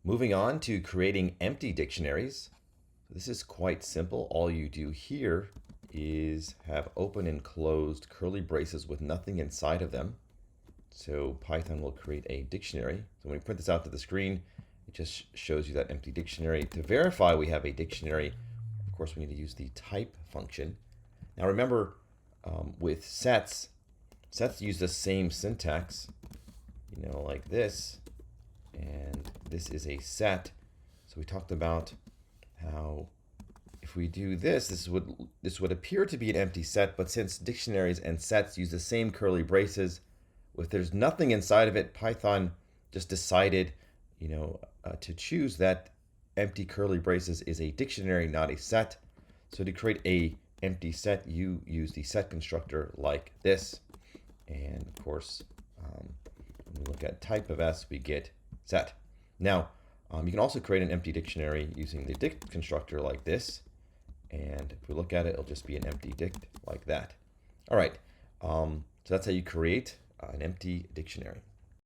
Moving on to creating empty dictionaries. This is quite simple. All you do here is have open and closed curly braces with nothing inside of them. So Python will create a dictionary. So when we print this out to the screen, it just shows you that empty dictionary. To verify we have a dictionary, of course, we need to use the type function. Now remember, with sets use the same syntax, like this, and this is a set. So we talked about how if we do this, this would appear to be an empty set, but since dictionaries and sets use the same curly braces, if there's nothing inside of it, Python just decided, to choose that empty curly braces is a dictionary, not a set. So to create a empty set, you use the set constructor like this. And of course, when we look at type of S, we get set. Now, you can also create an empty dictionary using the dict constructor like this. And if we look at it, it'll just be an empty dict like that. All right, so that's how you create an empty dictionary.